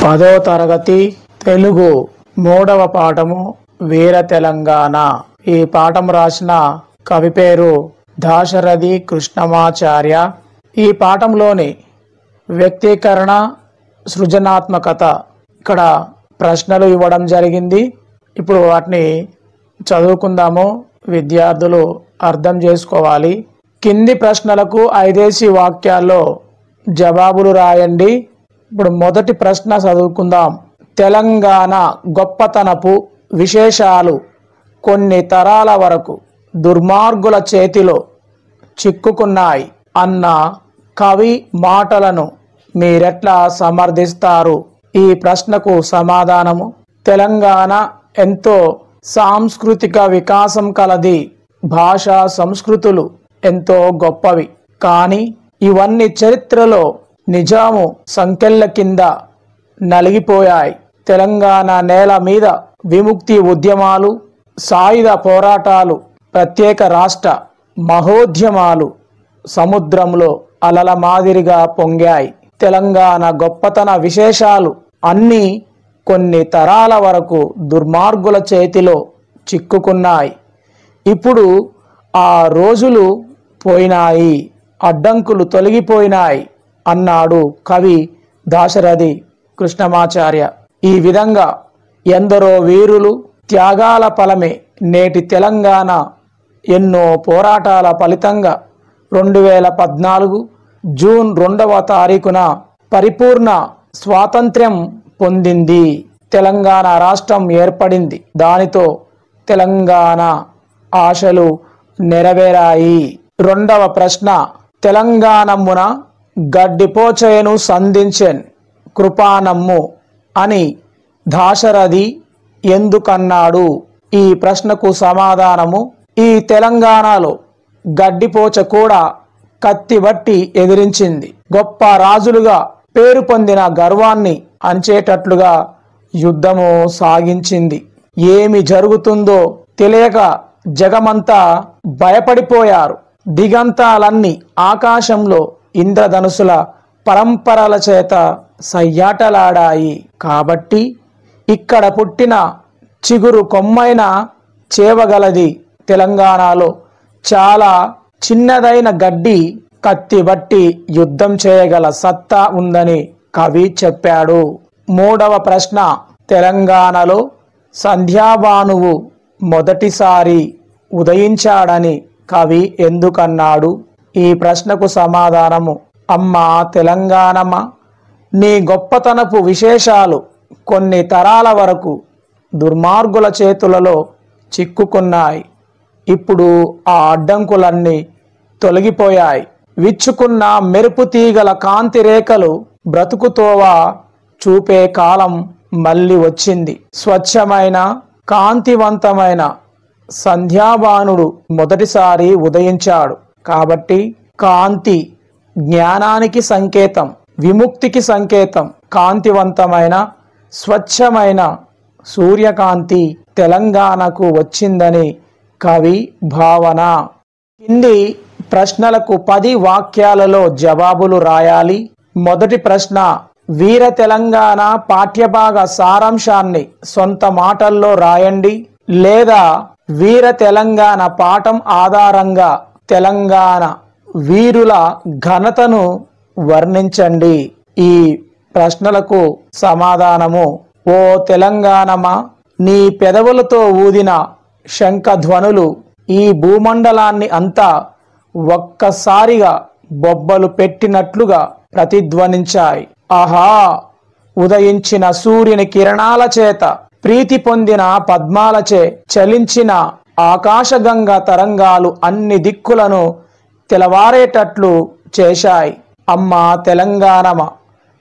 10వ తరగతి తెలుగు 3వ పాఠము వీర తెలంగాణ. ఈ పాఠం రాసిన కవి పేరు దాశరథి కృష్ణమాచార్య. ఈ పాఠంలోని వ్యక్తీకరణ, సృజనాత్మకత, ఇక్కడ ప్రశ్నలు ఇవ్వడం జరిగింది. ఇప్పుడు వాటిని చదువుకుందాము. విద్యార్థులు అర్థం చేసుకోవాలి. కింది ప్రశ్నలకు 5 వాక్యాల్లో జవాబులు రాయండి. ఇప్పుడు మొదటి ప్రశ్న చదువుకుందాం. తెలంగాణ గొప్పతనపు విశేషాలు కొన్ని తరాల వరకు దుర్మార్గుల చేతిలో చిక్కుకున్నాయి అన్న కవి మాటలను మీరెట్లా సమర్థిస్తారు? ఈ ప్రశ్నకు సమాధానము: తెలంగాణ ఎంతో సాంస్కృతిక వికాసం కలది. భాషా సంస్కృతులు ఎంతో గొప్పవి. కానీ ఇవన్నీ చరిత్రలో నిజాము సంకెళ్ళ కింద నలిగిపోయాయి. తెలంగాణ నేల మీద విముక్తి ఉద్యమాలు, సాయుధ పోరాటాలు, ప్రత్యేక రాష్ట్ర మహోద్యమాలు సముద్రంలో అలల మాదిరిగా పొంగాయి. తెలంగాణ గొప్పతన విశేషాలు అన్నీ కొన్ని తరాల వరకు దుర్మార్గుల చేతిలో చిక్కుకున్నాయి. ఇప్పుడు ఆ రోజులు పోయినాయి, అడ్డంకులు తొలగిపోయినాయి అన్నాడు కవి దాశరథి కృష్ణమాచార్య. ఈ విధంగా ఎందరో వీరులు త్యాగాల ఫలమే నేటి తెలంగాణ ఎన్నో పోరాటాల ఫలితంగా 2014 జూన్ 2వ తారీఖున పరిపూర్ణ స్వాతంత్ర్యం పొందింది. తెలంగాణ రాష్ట్రం ఏర్పడింది. దానితో తెలంగాణ ఆశలు నెరవేరాయి. 2వ ప్రశ్న: తెలంగాణమున గడ్డిపోచయను సంధించెన్ కృపానమ్ము అని దాశరథి ఎందుకన్నాడు? ఈ ప్రశ్నకు సమాధానము: ఈ తెలంగాణలో గడ్డిపోచ కూడా కత్తిబట్టి ఎదిరించింది. గొప్ప రాజులుగా పేరు పొందిన గర్వాన్ని అంచేటట్లుగా యుద్ధము సాగించింది. ఏమి జరుగుతుందో తెలియక జగమంతా భయపడిపోయారు. దిగంతాలన్నీ ఆకాశంలో ఇంద్రధనుసుల పరంపరల చేత సయ్యాటలాడాయి. కాబట్టి ఇక్కడ పుట్టిన చిగురు కొమ్మైన చేవగలది. తెలంగాణలో చాలా చిన్నదైన గడ్డి కత్తిబట్టి యుద్ధం చేయగల సత్తా ఉందని కవి చెప్పాడు. 3వ ప్రశ్న: తెలంగాణలో సంధ్యాభానువు మొదటిసారి ఉదయించాడని కవి ఎందుకన్నాడు? ఈ ప్రశ్నకు సమాధానము: అమ్మా తెలంగాణమ్మ, నీ గొప్పతనపు విశేషాలు కొన్ని తరాల వరకు దుర్మార్గుల చేతులలో చిక్కుకున్నాయి. ఇప్పుడు ఆ అడ్డంకులన్నీ తొలగిపోయాయి. విచ్చుకున్న మెరుపు తీగల కాంతి రేఖలు బ్రతుకుతోవ చూపే కాలం మళ్ళీ వచ్చింది. స్వచ్ఛమైన కాంతివంతమైన సంధ్యాభానుడు మొదటిసారి ఉదయించాడు. కాబట్టి కాంతి జ్ఞానానికి సంకేతం, విముక్తికి సంకేతం. కాంతివంతమైన స్వచ్ఛమైన సూర్యకాంతి తెలంగాణకు వచ్చిందని కవి భావన. కింది ప్రశ్నలకు 10 వాక్యాలలో జవాబులు రాయాలి. మొదటి ప్రశ్న: వీర తెలంగాణ పాఠ్యభాగ సారాంశాన్ని సొంత మాటల్లో రాయండి, లేదా వీర తెలంగాణ పాఠం ఆధారంగా తెలంగాణ వీరుల ఘనతను వర్ణించండి. ఈ ప్రశ్నలకు సమాధానము: ఓ తెలంగాణమా, నీ పెదవులతో ఊదిన శంఖధ్వనులు ఈ భూమండలాన్ని అంతా ఒక్కసారిగా బొబ్బలు పెట్టినట్లుగా ప్రతిధ్వనించాయి. ఆహా! ఉదయించిన సూర్యుని కిరణాల చేత ప్రీతి పొందిన పద్మాలచే చలించిన ఆకాశగంగా తరంగాలు అన్ని దిక్కులను తెలవారేటట్లు చేశాయి. అమ్మా తెలంగాణమ,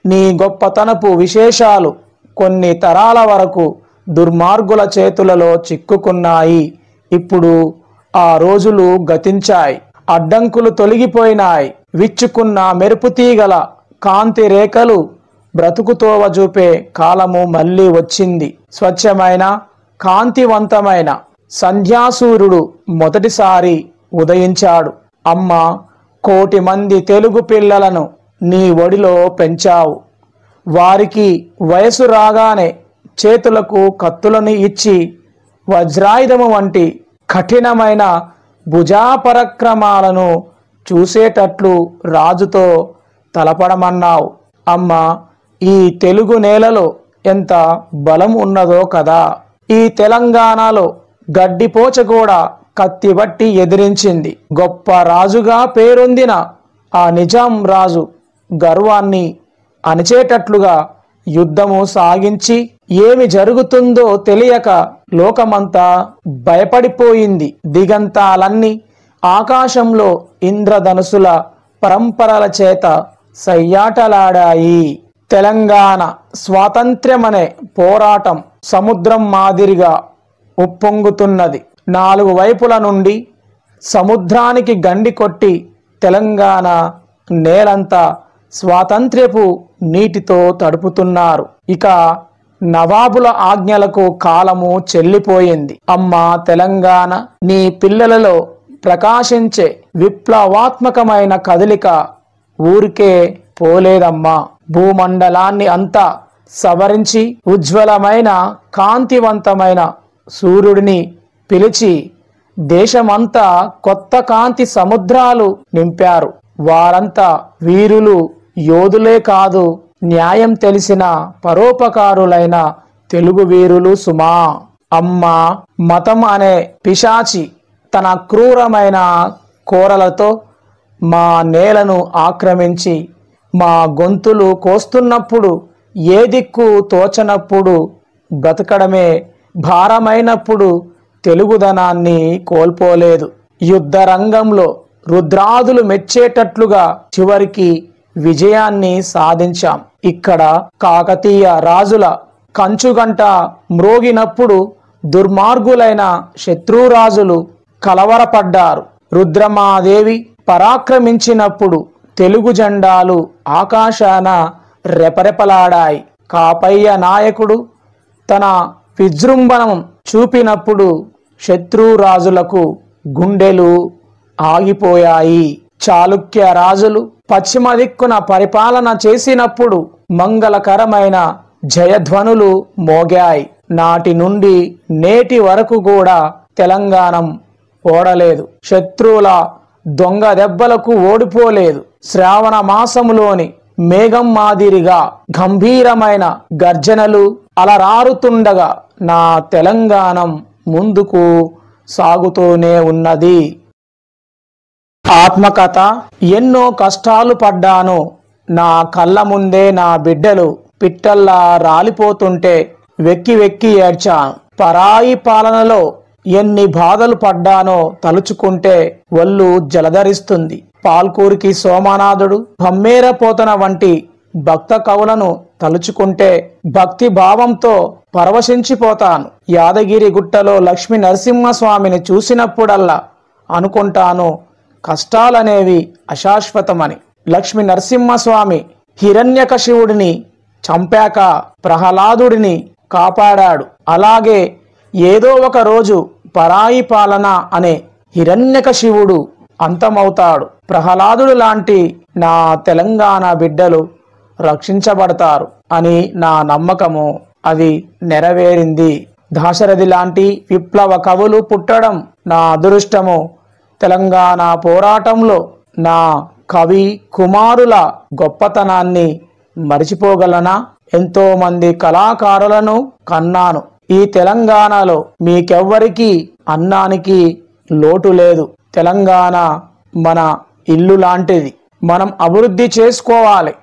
నీ గొప్పతనపు విశేషాలు కొన్ని తరాల వరకు దుర్మార్గుల చేతులలో చిక్కుకున్నాయి. ఇప్పుడు ఆ రోజులు గతించాయి, అడ్డంకులు తొలగిపోయినాయి. విచ్చుకున్న మెరుపుతీగల కాంతి రేఖలు బ్రతుకుతోవ చూపే కాలము మళ్ళీ వచ్చింది. స్వచ్ఛమైన కాంతివంతమైన సంధ్యాసూర్యుడు మొదటిసారి ఉదయించాడు. అమ్మ, 1,000,000 మంది తెలుగు పిల్లలను నీ ఒడిలో పెంచావు. వారికి వయసు రాగానే చేతులకు కత్తులను ఇచ్చి వజ్రాయుధము వంటి కఠినమైన భుజాపరక్రమాలను చూసేటట్లు రాజుతో తలపడమన్నావు. అమ్మ, ఈ తెలుగు నేలలో ఎంత బలం ఉన్నదో కదా. ఈ తెలంగాణలో గడ్డిపోచ కూడా కత్తిబట్టి ఎదిరించింది. గొప్ప రాజుగా పేరొందిన ఆ నిజాం రాజు గర్వాన్ని అణిచేటట్లుగా యుద్ధము సాగించి ఏమి జరుగుతుందో తెలియక లోకమంతా భయపడిపోయింది. దిగంతాలన్నీ ఆకాశంలో ఇంద్రధనుసుల పరంపరల చేత సయ్యాటలాడాయి. తెలంగాణ స్వాతంత్ర్యమనే పోరాటం సముద్రం మాదిరిగా ఉప్పొంగుతున్నది. 4 వైపుల నుండి సముద్రానికి గండి కొట్టి తెలంగాణ నేలంతా స్వాతంత్ర్యపు నీటితో తడుపుతున్నారు. ఇక నవాబుల ఆజ్ఞలకు కాలము చెల్లిపోయింది. అమ్మ తెలంగాణ, నీ పిల్లలలో ప్రకాశించే విప్లవాత్మకమైన కదలిక ఊరికే పోలేదమ్మా. భూమండలాన్ని అంతా సవరించి ఉజ్వలమైన కాంతివంతమైన సూర్యుడిని పిలిచి దేశమంతా కొత్త కాంతి సముద్రాలు నింపారు. వారంతా వీరులు, యోధులే కాదు, న్యాయం తెలిసిన పరోపకారులైన తెలుగు వీరులు సుమా. అమ్మ, మతం అనే పిశాచి తన క్రూరమైన కోరలతో మా నేలను ఆక్రమించి మా గొంతులు కోస్తున్నప్పుడు, ఏ దిక్కు తోచనప్పుడు, బ్రతకడమే భారమైనప్పుడు తెలుగుదనాన్ని కోల్పోలేదు. యుద్ధ రంగంలో రుద్రాదులు మెచ్చేటట్లుగా చివరికి విజయాన్ని సాధించాం. ఇక్కడ కాకతీయ రాజుల కంచుగంట మ్రోగినప్పుడు దుర్మార్గులైన శత్రురాజులు కలవరపడ్డారు. రుద్రమాదేవి పరాక్రమించినప్పుడు తెలుగు జెండాలు ఆకాశాన రెపరెపలాడాయి. కాపయ్య నాయకుడు తన విజృంభణం చూపినప్పుడు శత్రురాజులకు గుండెలు ఆగిపోయాయి. చాళుక్య రాజులు పశ్చిమ దిక్కున పరిపాలన చేసినప్పుడు మంగళకరమైన జయధ్వనులు మోగాయి. నాటి నుండి నేటి వరకు కూడా తెలంగాణ ఓడలేదు. శత్రువుల దొంగ దెబ్బలకు ఓడిపోలేదు. శ్రావణ మాసములోని మేఘం మాదిరిగా గంభీరమైన గర్జనలు అలరారుతుండగా నా తెలంగాణ ముందుకు సాగుతూనే ఉన్నది. ఆత్మకథ. ఎన్నో కష్టాలు పడ్డాను. నా కళ్ళ ముందే నా బిడ్డలు పిట్టల్లా రాలిపోతుంటే వెక్కి వెక్కి ఏడ్చాను. పరాయి పాలనలో ఎన్ని బాధలు పడ్డానో తలుచుకుంటే ఒళ్ళు జలధరిస్తుంది. పాల్కూరికి సోమనాథుడు, భమ్మేరపోతన వంటి భక్త కవులను తలుచుకుంటే భక్తి భావంతో పరవశించిపోతాను. యాదగిరి గుట్టలో లక్ష్మీ నరసింహస్వామిని చూసినప్పుడల్లా అనుకుంటాను, కష్టాలనేవి అశాశ్వతమని. లక్ష్మీ నరసింహస్వామి హిరణ్యకశివుడిని చంపాక ప్రహ్లాదుడిని కాపాడాడు. అలాగే ఏదో ఒక రోజు పరాయి పాలన అనే హిరణ్యకశివుడు అంతమవుతాడు. ప్రహ్లాదుడు లాంటి నా తెలంగాణ బిడ్డలు రక్షించబడతారు అని నా నమ్మకము. అది నెరవేరింది. దాశరథి లాంటి విప్లవ కవులు పుట్టడం నా అదృష్టము. తెలంగాణ పోరాటంలో నా కవి కుమారుల గొప్పతనాన్ని మరిచిపోగలనా? ఎంతో మంది కళాకారులను కన్నాను. ఈ తెలంగాణలో మీకెవ్వరికీ అన్నానికి లోటు లేదు. తెలంగాణ మన ఇల్లు లాంటిది. మనం అభివృద్ధి చేసుకోవాలి.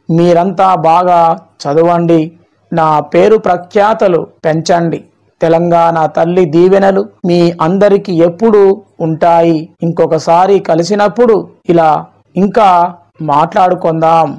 మీరంతా బాగా చదవండి. నా పేరు ప్రఖ్యాతలు పెంచండి. తెలంగాణ తల్లి దీవెనలు మీ అందరికీ ఎప్పుడూ ఉంటాయి. ఇంకొకసారి కలిసినప్పుడు ఇలా ఇంకా మాట్లాడుకుందాం.